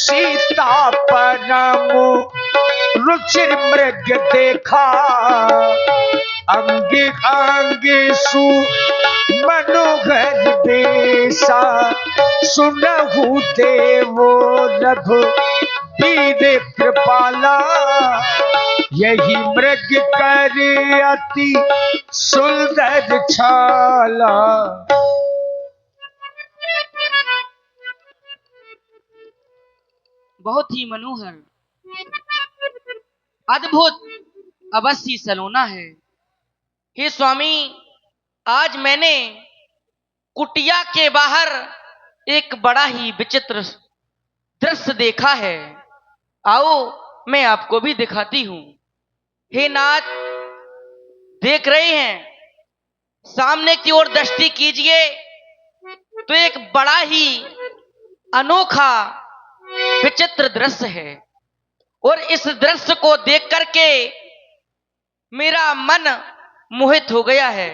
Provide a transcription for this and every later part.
सीता परम रुचिर मृग देखा, अंग अंग सु मनोहर बेसा, सुनहु देवो रघु वीर कृपाला, यही मृग कर अति सुंदर छाला। बहुत ही मनोहर अद्भुत अवश्य सलोना है। हे स्वामी, आज मैंने कुटिया के बाहर एक बड़ा ही विचित्र दृश्य देखा है। आओ मैं आपको भी दिखाती हूं। हे नाथ, देख रहे हैं, सामने की ओर दृष्टि कीजिए तो एक बड़ा ही अनोखा विचित्र दृश्य है, और इस दृश्य को देख करके मेरा मन मोहित हो गया है।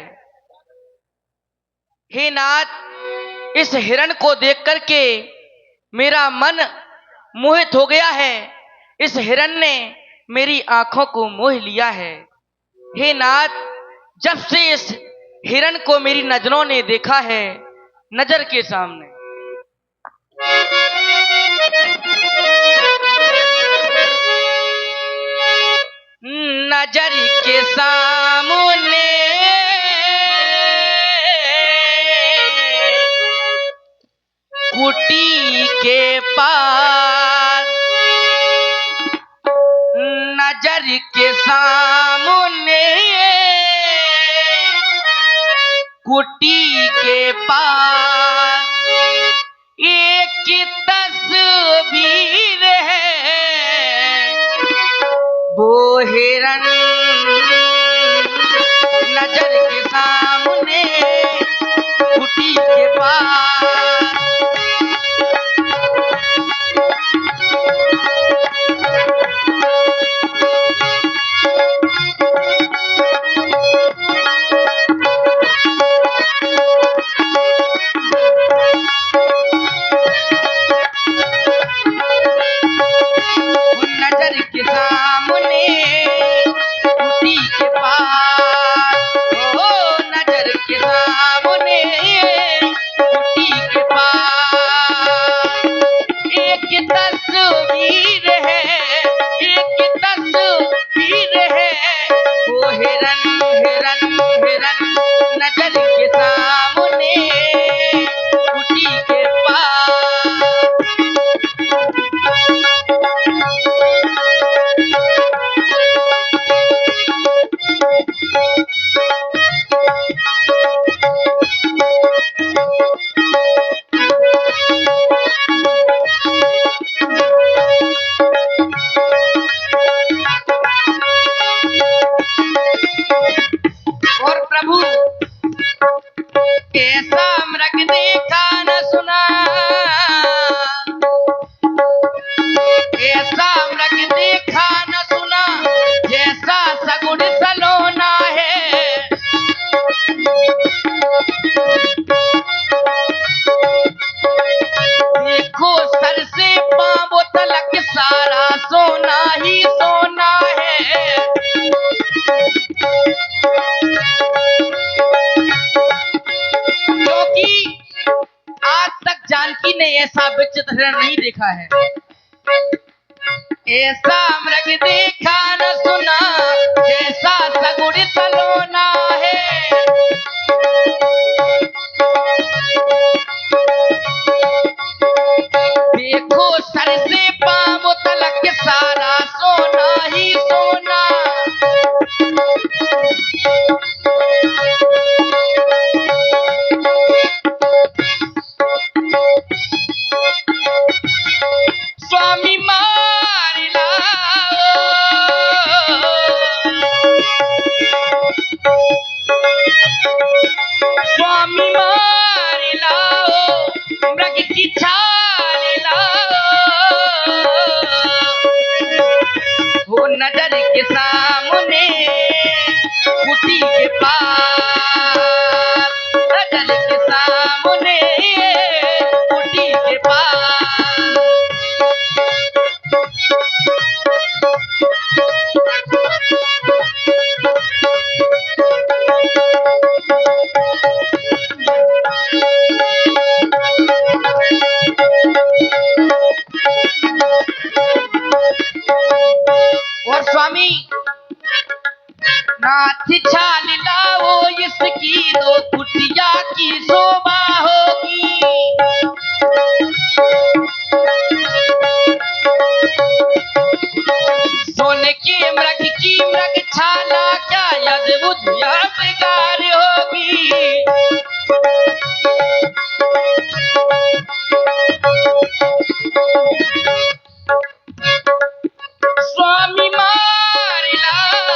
हे नाथ, इस हिरण को देख करके मेरा मन मोहित हो गया है। इस हिरण ने मेरी आंखों को मोह लिया है। हे नाथ, जब से इस हिरण को मेरी नजरों ने देखा है, नजर के सामने, नजर के सामने कुटी के पास, नजर के सामने कुटी के पास एक तस्वीर है, वो हिरन नजर के सामने कुटी के पास। ऐसा विचित्र हिरण नहीं देखा है। ऐसा मृग देखा न सुना, जैसा सगुड़ सलोना है। देखो सर से पांव तलक सारा सोना ही सोना। स्वामी मार लाओ, स्वामी मार लाओ, मृग की छाल लाओ। वो नजर के सामने कुटी के पास, नजर के सामने कुटी के पास। स्वामी नाथ छाल लाओ, इसकी दो कुटिया की शोभा होगी। सोने के मृग की मृग छाला क्या अद्भुत यादगार होगी। स्वामी मार लाओ,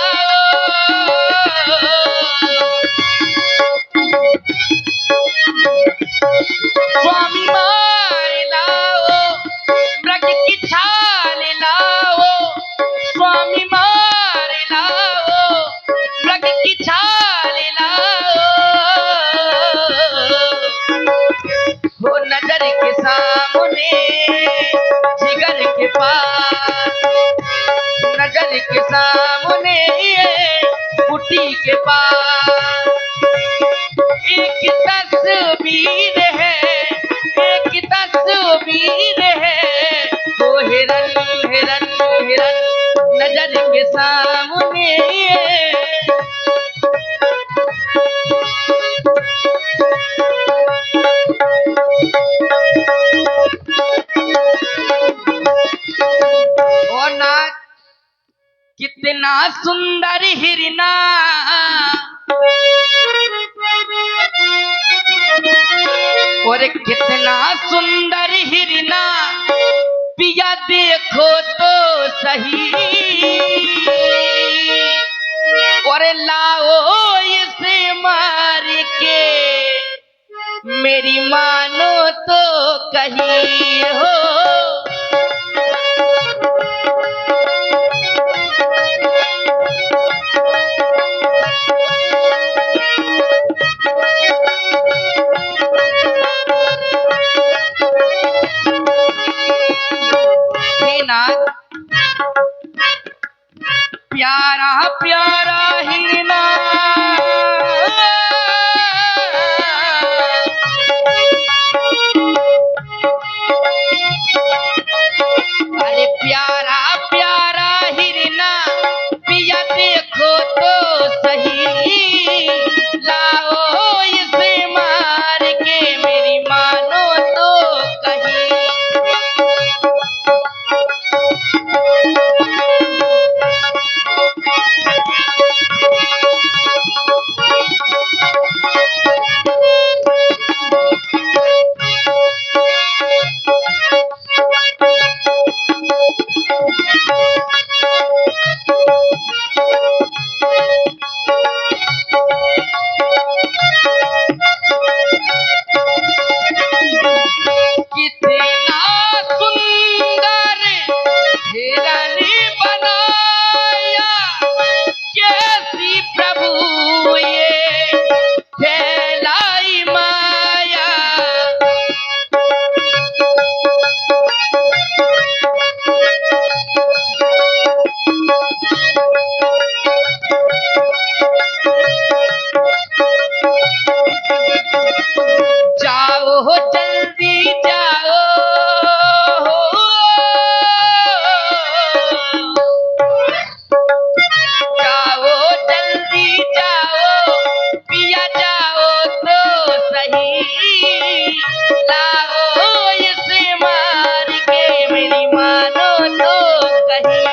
स्वामी मार लाओ, मृग की छाल लाओ, स्वामी मार लाओ, मृग की छाल लाओ। हो नजर के सामने जिगर के पास, नजर के सामने कुटी के पास एक तस्वीर है, एक तस्वीर है। वो हिरन हिरन हिरन नजर के सामने। और नाथ कितना सुंदर हिरना, और कितना सुंदर हिरना, पिया देखो तो सही, और लाओ इसे मार के मेरी मानो तो कही हो। प्यारा प्यारा हिरना, अरे प्यारा प्यारा हिरना, पिया देखो तो सही, लाओ इसे मार के मेरी मानो तो कही। कितना सुंदर हिरन बनाया, कैसी प्रभु ये फैलाई माया। जाओ हो जल्दी जाओ, जाओ जल्दी जाओ, पिया जाओ तो सही, लाओ इसे मार के मेरी मानो तो कही।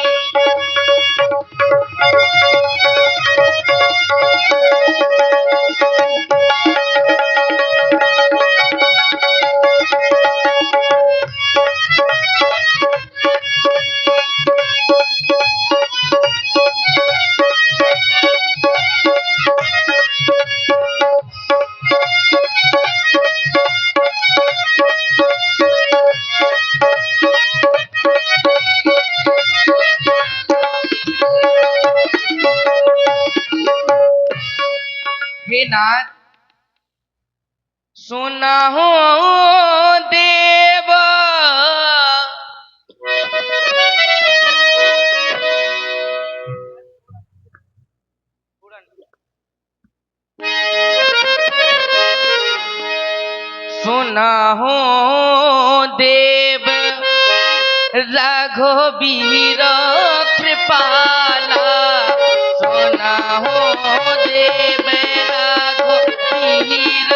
हे नाथ सुना हो देव, सुना हो देव रघुबीर कृपाला, कृपाला सोना हो देव रघुवीर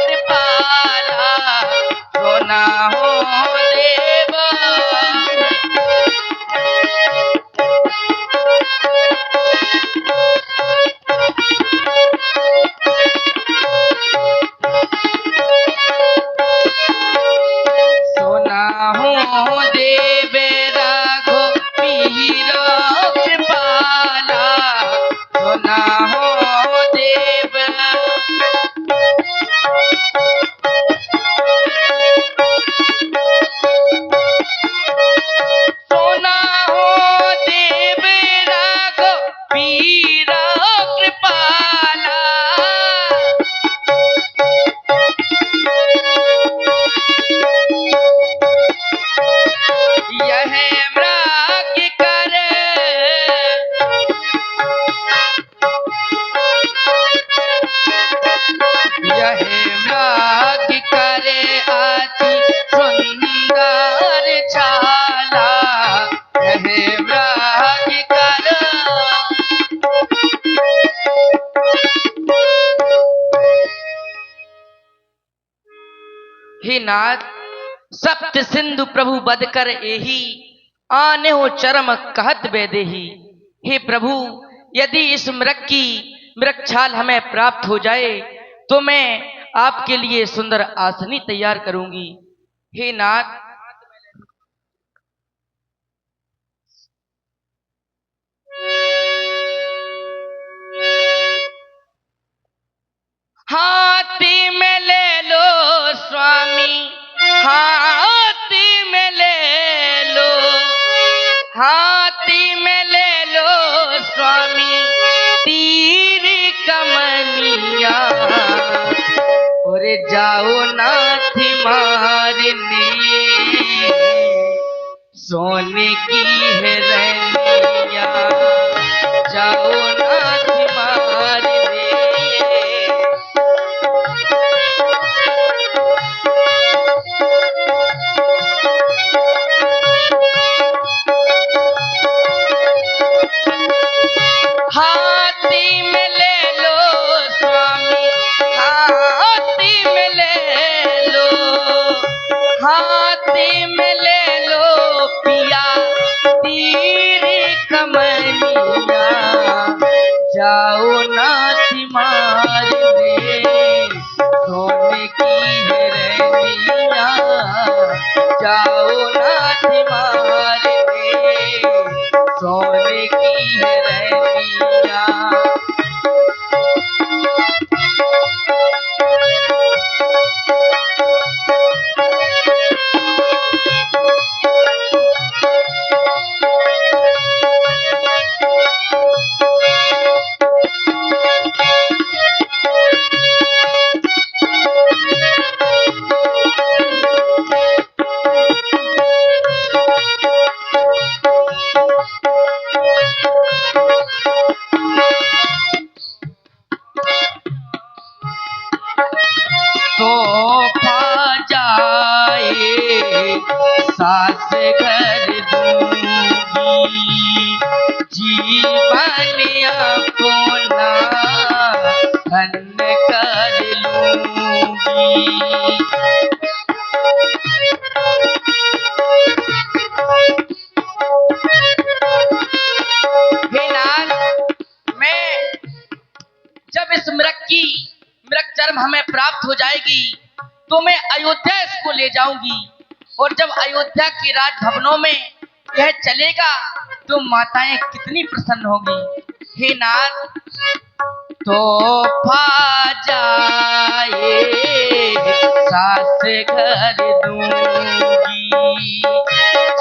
कृपाला सोना हो देव सोना हो देव रघुवीर कृपाला सोना हो देव सोना हो देव रघुवीर कृपाला यह मृग कर यह मृग करे अति सुंदर छाला यह मृग कर हे नाथ सप्त सिंधु प्रभु बद कर एही आने हो चरम कहत बेदेही। हे प्रभु यदि इस मृग छाल हमें प्राप्त हो जाए तो मैं आपके लिए सुंदर आसनी तैयार करूंगी। हे नाथ हाथी में ले लो स्वामी हाथी में ले लो हाथी में ले लो स्वामी तीर कमनिया और जाओ नाथ मारने सोने की है रैनिया जाओ नाथ मारने हाथी में ले लो स्वामी हाथी में ले लो हाथी में ले लो पिया तीर कमनिया जाओ नाथ मारने सोने की है रैनिया जाओ नाथ मारने सोने की है रैनिया तोहफा जाए सास घर दूंगी जीवन अपना धन्य कर लूंगी। हे नाथ मैं जब इस मृग चर्म हमें प्राप्त हो जाएगी तो मैं अयोध्या इसको ले जाऊंगी और जब अयोध्या के राज भवनों में यह चलेगा तो माताएं कितनी प्रसन्न होगी। हे नाथ तोहफा जाए सास घर दूंगी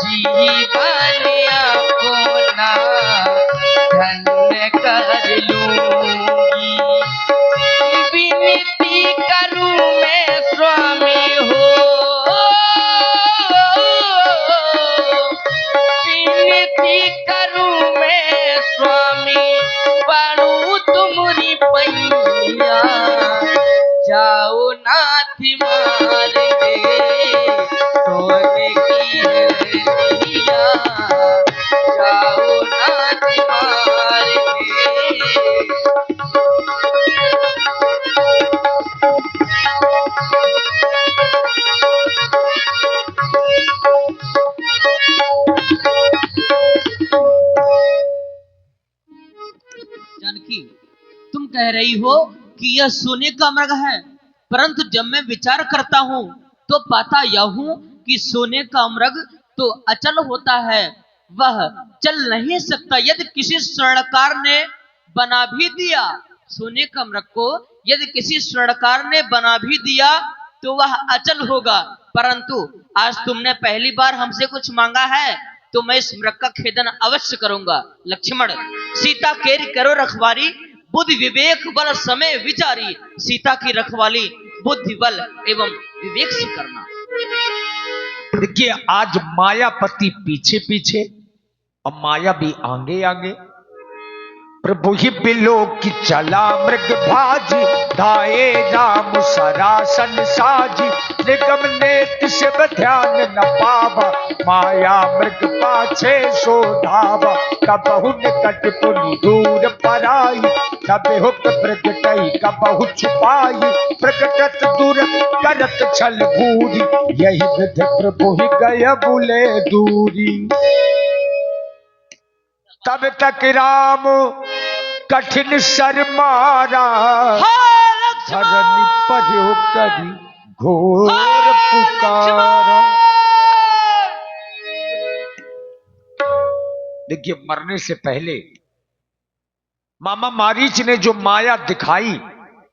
जीवन अपना धन्य कर लूंगी। विनती करूं मैं स्वामी हो विनती करूं मैं स्वामी पढ़ू तुमरी पैया जाओ नाथ मार दे सोने की रैनिया जाओ नाथ कह रही हो कि यह सोने का मृग है, परंतु जब मैं विचार करता हूँ तो पाता यह हूँ कि सोने का मृग तो अचल होता है, वह चल नहीं सकता। यदि किसी स्वर्णकार ने बना भी दिया सोने का मृग को, यदि किसी स्वर्णकार ने बना भी दिया तो वह अचल होगा। परंतु आज तुमने पहली बार हमसे कुछ मांगा है तो मैं इस मृग का खेदन अवश्य करूंगा। लक्ष्मण, सीता केरी करो रखवारी, बुद्धि विवेक बल समय विचारी। सीता की रखवाली बुद्धि बल एवं विवेक से करना। देखिए, आज मायापति पीछे पीछे और माया भी आगे आगे। प्रभु ही बिलो की चला मृग भाजी, धाये राम सरासन साजी। निगम नेत शिव ध्यान न पावा, माया मृग पाछे सो धावा। कबहु निकट पुनि दूर पराई, तब हुक प्रगटई कबहु छुपाई। प्रगटत दूर करत छल भूरी, यही विधि प्रभु ही गय बुले दूरी। तब तक राम कठिन सर मारा, धरनी पर करी घोर पुकारा। देखिए, मरने से पहले मामा मारीच ने जो माया दिखाई,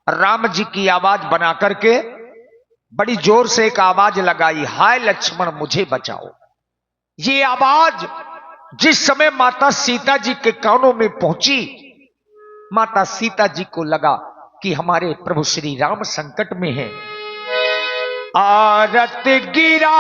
राम जी की आवाज बना करके बड़ी जोर से एक आवाज लगाई, हाय लक्ष्मण मुझे बचाओ। ये आवाज जिस समय माता सीता जी के कानों में पहुंची, माता सीता जी को लगा कि हमारे प्रभु श्री राम संकट में हैं। आरत गिरा